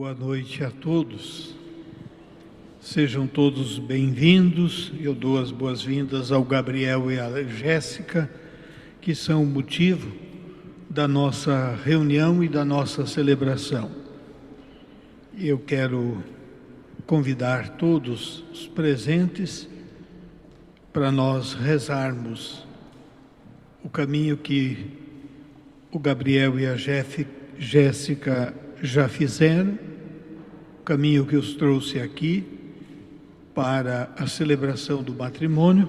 Boa noite a todos. Sejam todos bem-vindos. Eu dou as boas-vindas ao Gabriel e à Jéssica, que são o motivo da nossa reunião e da nossa celebração. Eu quero convidar todos os presentes para nós rezarmos o caminho que o Gabriel e a Jéssica já fizeram, o caminho que os trouxe aqui para a celebração do matrimônio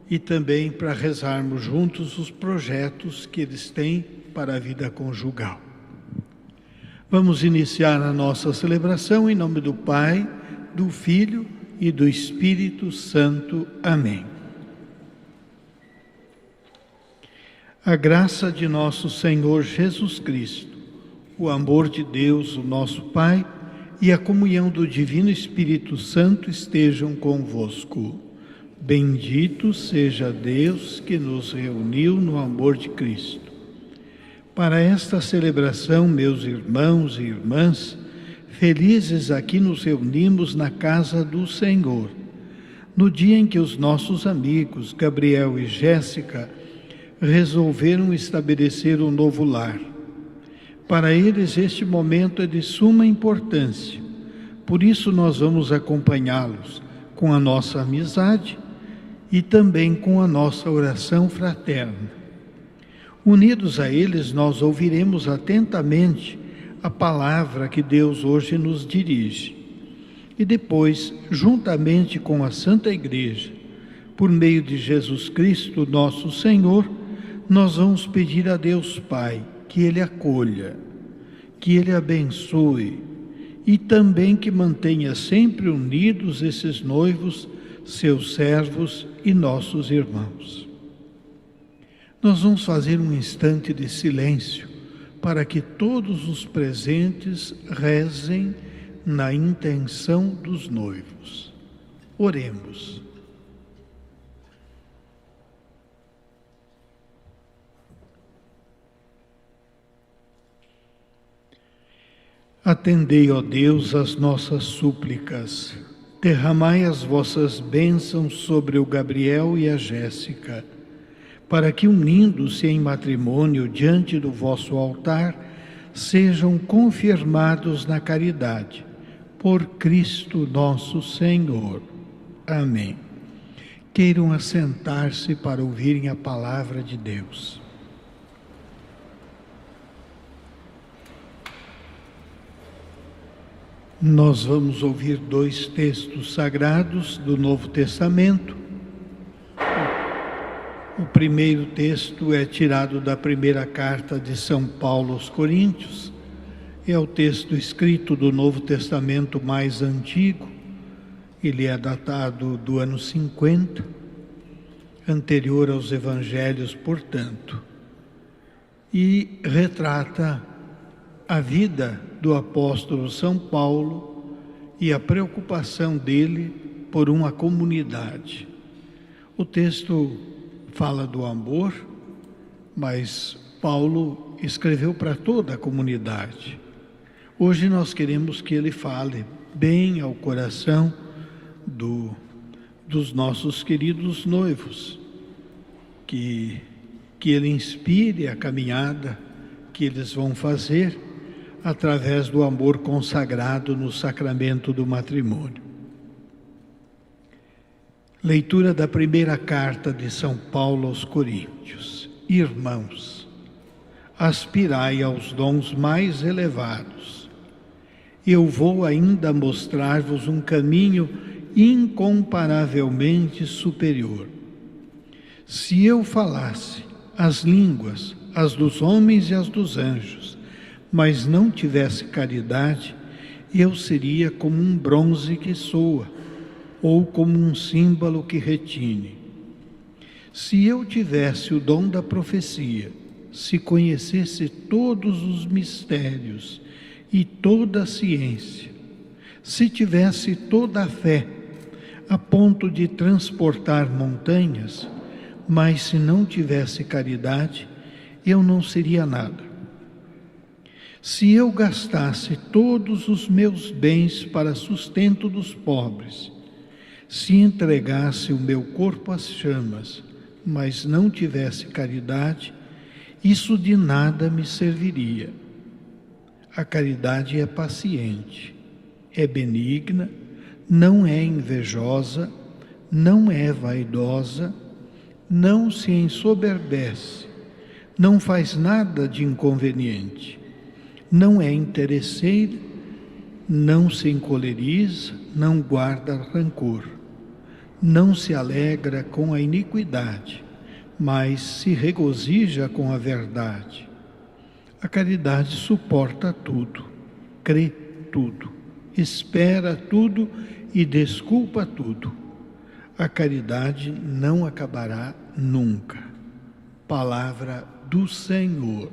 e também para rezarmos juntos os projetos que eles têm para a vida conjugal. Vamos iniciar a nossa celebração em nome do Pai, do Filho e do Espírito Santo. Amém. A graça de nosso Senhor Jesus Cristo, o amor de Deus, o nosso Pai, e a comunhão do Divino Espírito Santo estejam convosco. Bendito seja Deus que nos reuniu no amor de Cristo. Para esta celebração, meus irmãos e irmãs, felizes aqui nos reunimos na casa do Senhor, no dia em que os nossos amigos Gabriel e Jéssica resolveram estabelecer um novo lar. Para eles este momento é de suma importância, por isso nós vamos acompanhá-los com a nossa amizade e também com a nossa oração fraterna. Unidos a eles, nós ouviremos atentamente a palavra que Deus hoje nos dirige. E depois, juntamente com a Santa Igreja, por meio de Jesus Cristo, nosso Senhor, nós vamos pedir a Deus Pai que Ele acolha, que Ele abençoe e também que mantenha sempre unidos esses noivos, seus servos e nossos irmãos. Nós vamos fazer um instante de silêncio para que todos os presentes rezem na intenção dos noivos. Oremos. Atendei, ó Deus, as nossas súplicas. Derramai as vossas bênçãos sobre o Gabriel e a Jéssica, para que, unindo-se em matrimônio diante do vosso altar, sejam confirmados na caridade. Por Cristo nosso Senhor. Amém. Queiram assentar-se para ouvirem a palavra de Deus. Nós vamos ouvir dois textos sagrados do Novo Testamento. O primeiro texto é tirado da primeira carta de São Paulo aos Coríntios. É o texto escrito do Novo Testamento mais antigo. Ele é datado do ano 50, anterior aos Evangelhos, portanto. E retrata a vida do apóstolo São Paulo e a preocupação dele por uma comunidade. O texto fala do amor, mas Paulo escreveu para toda a comunidade. Hoje nós queremos que ele fale bem ao coração dos nossos queridos noivos, que ele inspire a caminhada que eles vão fazer através do amor consagrado no sacramento do matrimônio. Leitura da primeira carta de São Paulo aos Coríntios. Irmãos, aspirai aos dons mais elevados. Eu vou ainda mostrar-vos um caminho incomparavelmente superior. Se eu falasse as línguas, as dos homens e as dos anjos, mas não tivesse caridade, eu seria como um bronze que soa, ou como um símbolo que retine. Se eu tivesse o dom da profecia, se conhecesse todos os mistérios e toda a ciência, se tivesse toda a fé, a ponto de transportar montanhas, mas se não tivesse caridade, eu não seria nada. Se eu gastasse todos os meus bens para sustento dos pobres, se entregasse o meu corpo às chamas, mas não tivesse caridade, isso de nada me serviria. A caridade é paciente, é benigna, não é invejosa, não é vaidosa, não se ensoberbece, não faz nada de inconveniente, não é interesseira, não se encoleriza, não guarda rancor, não se alegra com a iniquidade, mas se regozija com a verdade. A caridade suporta tudo, crê tudo, espera tudo e desculpa tudo. A caridade não acabará nunca. Palavra do Senhor.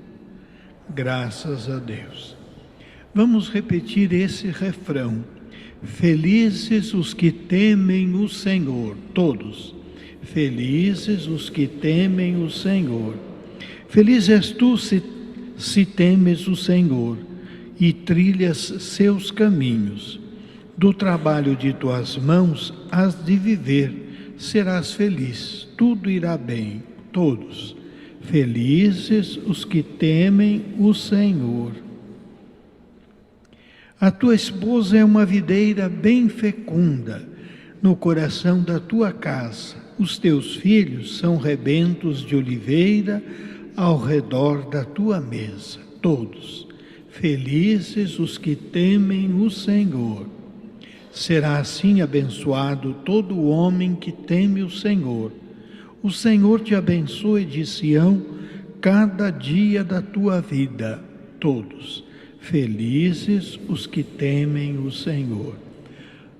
Graças a Deus. Vamos repetir esse refrão. Felizes os que temem o Senhor, todos. Felizes os que temem o Senhor. Feliz és tu se temes o Senhor e trilhas seus caminhos. Do trabalho de tuas mãos has de viver, serás feliz, tudo irá bem, todos. Felizes os que temem o Senhor. A tua esposa é uma videira bem fecunda no coração da tua casa. Os teus filhos são rebentos de oliveira ao redor da tua mesa, todos. Felizes os que temem o Senhor. Será assim abençoado todo o homem que teme o Senhor. O Senhor te abençoe de Sião cada dia da tua vida, todos. Felizes os que temem o Senhor.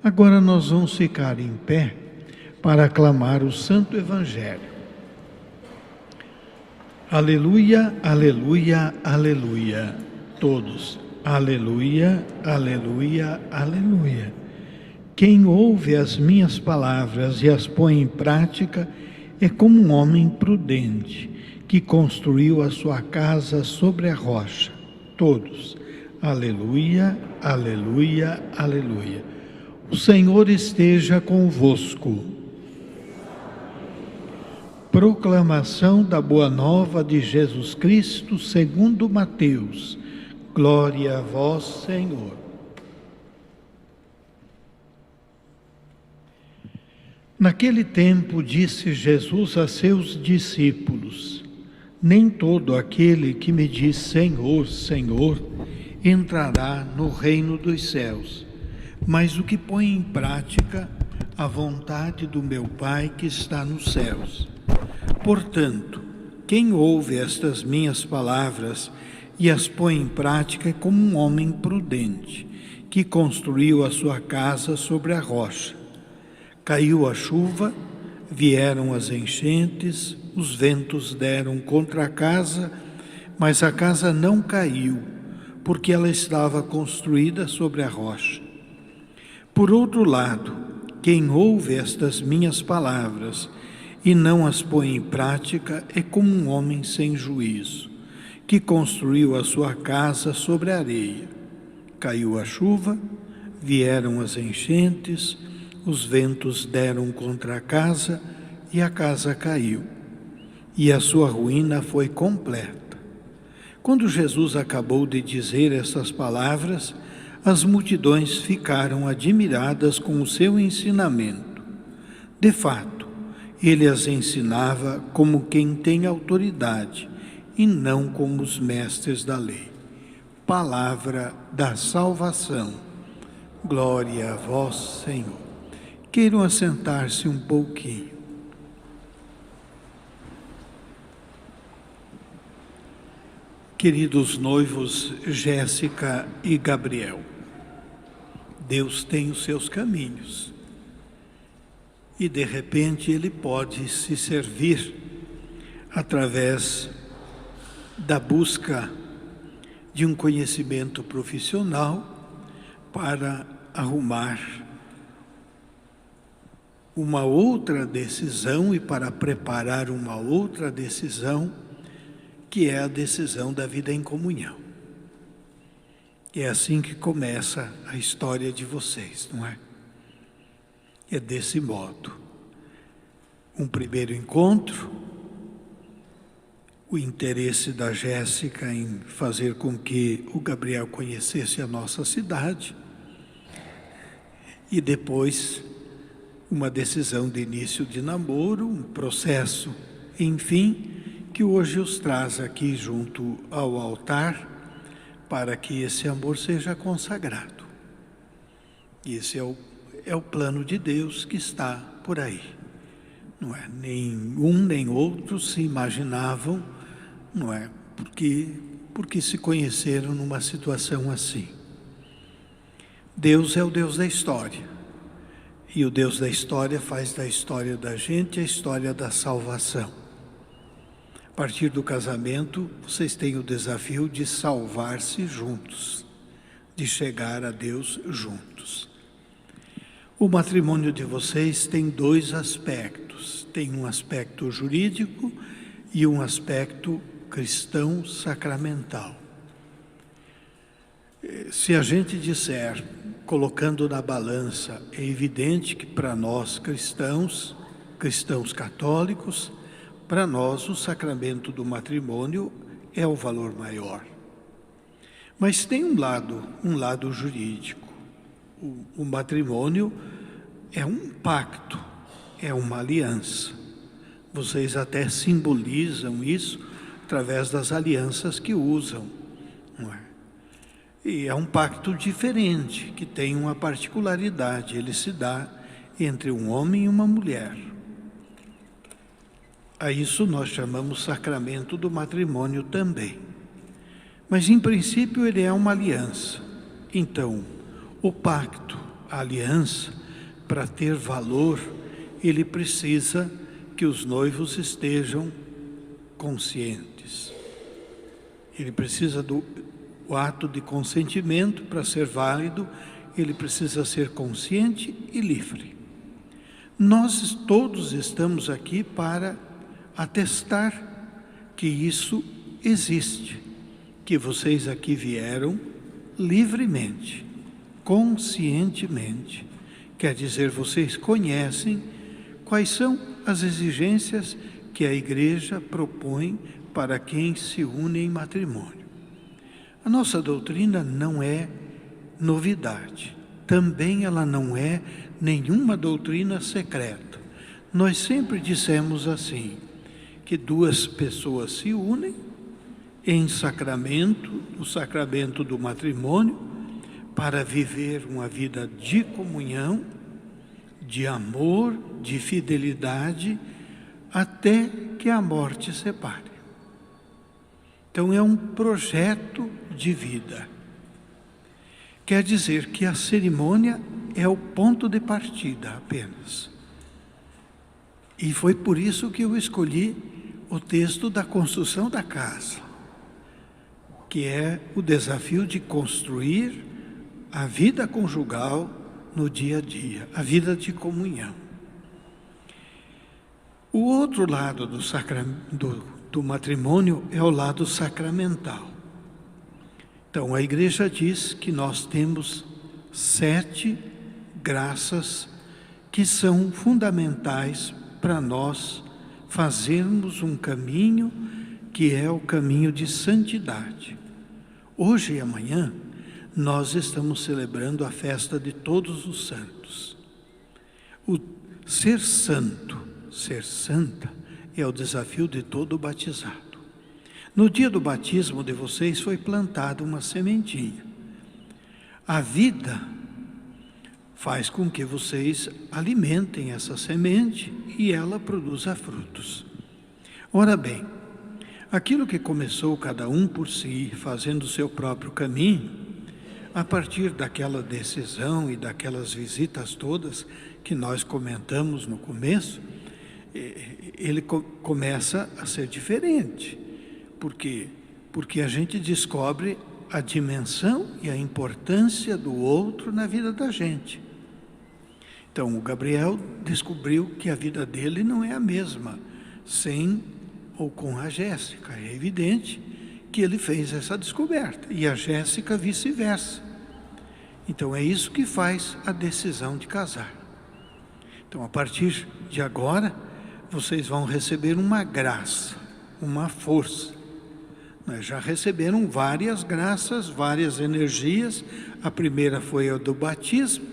Agora nós vamos ficar em pé para aclamar o Santo Evangelho. Aleluia, aleluia, aleluia. Todos. Aleluia, aleluia, aleluia. Quem ouve as minhas palavras e as põe em prática é como um homem prudente que construiu a sua casa sobre a rocha. Todos. Aleluia, aleluia, aleluia. O Senhor esteja convosco. Proclamação da Boa Nova de Jesus Cristo segundo Mateus. Glória a vós, Senhor. Naquele tempo disse Jesus a seus discípulos: nem todo aquele que me diz Senhor, Senhor, entrará no reino dos céus, mas o que põe em prática a vontade do meu Pai que está nos céus. Portanto, quem ouve estas minhas palavras e as põe em prática é como um homem prudente, que construiu a sua casa sobre a rocha. Caiu a chuva, vieram as enchentes, os ventos deram contra a casa, mas a casa não caiu, porque ela estava construída sobre a rocha. Por outro lado, quem ouve estas minhas palavras e não as põe em prática é como um homem sem juízo, que construiu a sua casa sobre a areia. Caiu a chuva, vieram as enchentes, os ventos deram contra a casa e a casa caiu, e a sua ruína foi completa. Quando Jesus acabou de dizer essas palavras, as multidões ficaram admiradas com o seu ensinamento. De fato, ele as ensinava como quem tem autoridade e não como os mestres da lei. Palavra da salvação. Glória a vós, Senhor. Queiram assentar-se um pouquinho. Queridos noivos Jéssica e Gabriel, Deus tem os seus caminhos e de repente Ele pode se servir através da busca de um conhecimento profissional para arrumar uma outra decisão e para preparar uma outra decisão, que é a decisão da vida em comunhão. E é assim que começa a história de vocês, não é? É desse modo. Um primeiro encontro, o interesse da Jéssica em fazer com que o Gabriel conhecesse a nossa cidade, e depois uma decisão de início de namoro, um processo, enfim, que hoje os traz aqui junto ao altar para que esse amor seja consagrado. Esse é o plano de Deus que está por aí. Não é? Nem um nem outro se imaginavam, não é? Porque se conheceram numa situação assim. Deus é o Deus da história. E o Deus da história faz da história da gente a história da salvação. A partir do casamento, vocês têm o desafio de salvar-se juntos, de chegar a Deus juntos. O matrimônio de vocês tem dois aspectos. Tem um aspecto jurídico e um aspecto cristão sacramental. Se a gente disser, colocando na balança, é evidente que para nós cristãos católicos, para nós o sacramento do matrimônio é o valor maior. Mas tem um lado jurídico. O matrimônio é um pacto, é uma aliança. Vocês até simbolizam isso através das alianças que usam, não é? E é um pacto diferente, que tem uma particularidade. Ele se dá entre um homem e uma mulher. A isso nós chamamos sacramento do matrimônio também. Mas, em princípio, ele é uma aliança. Então, o pacto, a aliança, para ter valor, ele precisa que os noivos estejam conscientes. Ele precisa o ato de consentimento, para ser válido, ele precisa ser consciente e livre. Nós todos estamos aqui para atestar que isso existe, que vocês aqui vieram livremente, conscientemente. Quer dizer, vocês conhecem quais são as exigências que a Igreja propõe para quem se une em matrimônio. A nossa doutrina não é novidade, também ela não é nenhuma doutrina secreta. Nós sempre dissemos assim, que duas pessoas se unem em sacramento, o sacramento do matrimônio, para viver uma vida de comunhão, de amor, de fidelidade, até que a morte separe. Então é um projeto de vida. Quer dizer que a cerimônia é o ponto de partida apenas. E foi por isso que eu escolhi o texto da construção da casa, que é o desafio de construir a vida conjugal no dia a dia, a vida de comunhão. O outro lado do matrimônio é o lado sacramental. Então, a Igreja diz que nós temos 7 graças que são fundamentais para nós fazermos um caminho que é o caminho de santidade. Hoje e amanhã, nós estamos celebrando a festa de todos os santos. O ser santo, ser santa, é o desafio de todo batizado. No dia do batismo de vocês foi plantada uma sementinha. A vida faz com que vocês alimentem essa semente e ela produza frutos. Ora bem, aquilo que começou cada um por si, fazendo o seu próprio caminho, a partir daquela decisão e daquelas visitas todas que nós comentamos no começo, ele começa a ser diferente. Por quê? Porque a gente descobre a dimensão e a importância do outro na vida da gente. Então, o Gabriel descobriu que a vida dele não é a mesma sem ou com a Jéssica. É evidente que ele fez essa descoberta, e a Jéssica vice-versa. Então é isso que faz a decisão de casar. Então, a partir de agora, vocês vão receber uma graça, uma força. Já receberam várias graças, várias energias. A primeira foi a do batismo,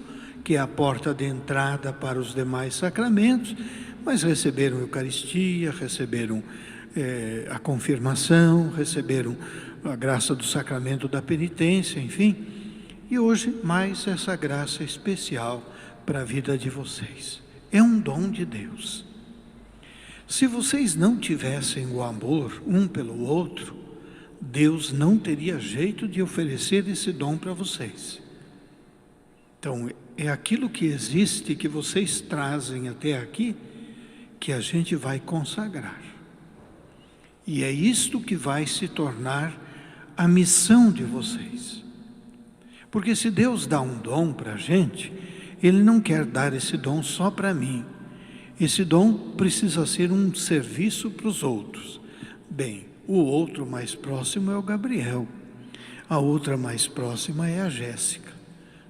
que é a porta de entrada para os demais sacramentos, mas receberam a Eucaristia, receberam a confirmação, receberam a graça do sacramento da penitência, enfim. E hoje, mais essa graça especial para a vida de vocês. É um dom de Deus. Se vocês não tivessem o amor um pelo outro, Deus não teria jeito de oferecer esse dom para vocês. Então, é aquilo que existe, que vocês trazem até aqui, que a gente vai consagrar. E é isto que vai se tornar a missão de vocês. Porque se Deus dá um dom para a gente, Ele não quer dar esse dom só para mim. Esse dom precisa ser um serviço para os outros. Bem, o outro mais próximo é o Gabriel. A outra mais próxima é a Jéssica.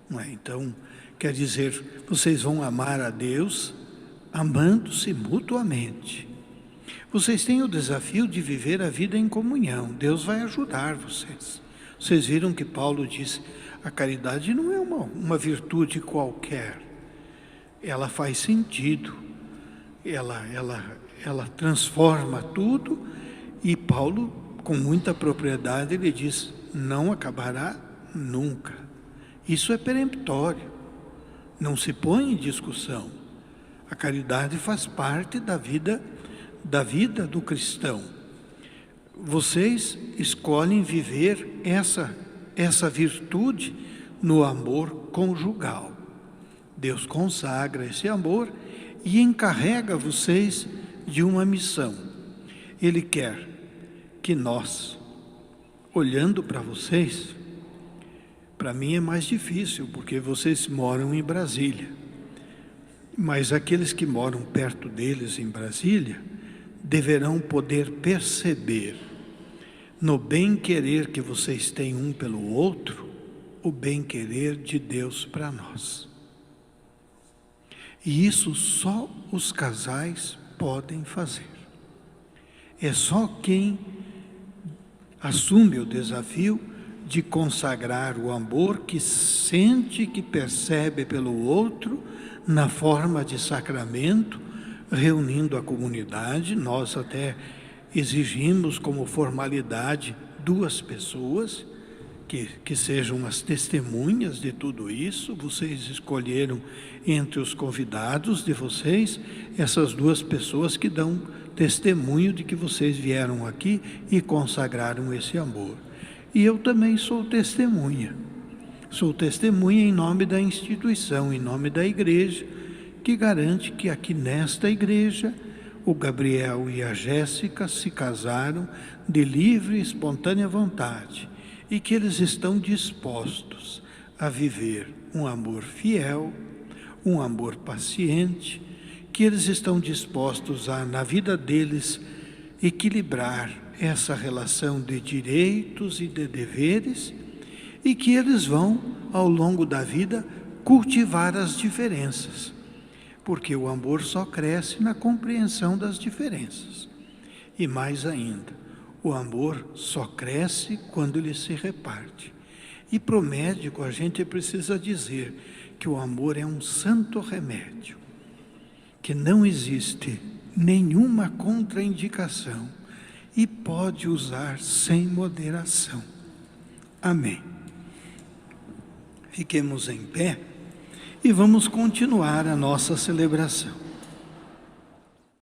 Não é? Então, quer dizer, vocês vão amar a Deus amando-se mutuamente. Vocês têm o desafio de viver a vida em comunhão. Deus vai ajudar vocês. Vocês viram que Paulo disse, a caridade não é uma virtude qualquer. Ela faz sentido. Ela transforma tudo. E Paulo, com muita propriedade, ele diz, não acabará nunca. Isso é peremptório. Não se põe em discussão. A caridade faz parte da vida do cristão. Vocês escolhem viver essa virtude no amor conjugal. Deus consagra esse amor e encarrega vocês de uma missão. Ele quer que nós, olhando para vocês, para mim é mais difícil, porque vocês moram em Brasília, mas aqueles que moram perto deles em Brasília, deverão poder perceber no bem-querer que vocês têm um pelo outro, o bem-querer de Deus para nós. E isso só os casais podem fazer. É só quem assume o desafio de consagrar o amor que sente, que percebe pelo outro, na forma de sacramento, reunindo a comunidade. Nós até exigimos como formalidade 2 pessoas que sejam as testemunhas de tudo isso. Vocês escolheram entre os convidados de vocês essas 2 pessoas que dão testemunho de que vocês vieram aqui e consagraram esse amor. E eu também sou testemunha. Sou testemunha em nome da instituição, em nome da igreja, que garante que aqui nesta igreja o Gabriel e a Jéssica se casaram de livre e espontânea vontade e que eles estão dispostos a viver um amor fiel, um amor paciente, que eles estão dispostos a, na vida deles, equilibrar essa relação de direitos e de deveres, e que eles vão, ao longo da vida, cultivar as diferenças, porque o amor só cresce na compreensão das diferenças. E mais ainda, o amor só cresce quando ele se reparte. E para o médico a gente precisa dizer que o amor é um santo remédio, que não existe nenhuma contraindicação e pode usar sem moderação. Amém. Fiquemos em pé e vamos continuar a nossa celebração.